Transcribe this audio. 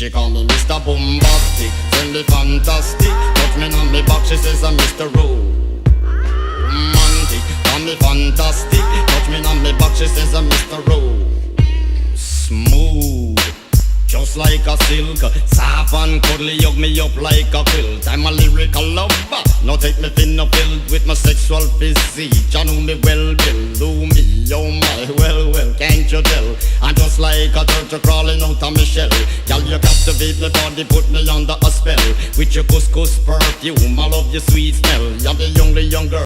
She call me Mr. Bombastic, friendly fantastic. Touch me on me back, she says I'm Mr. Romantic. Call me fantastic, touch me on me back, she says I'm Mr. Smooth, just like a silk. Soft and cuddly, hug me up like a quilt. I'm a lyrical lover, now take me thin or filled with my sexual physique. You know me well, Bill, do me, oh my, well, can't you tell? I'm just like a turtle crawling out of my shell. Girl, you captivate my body, put me under a spell. With your couscous perfume, I love your sweet smell. You're the young girl.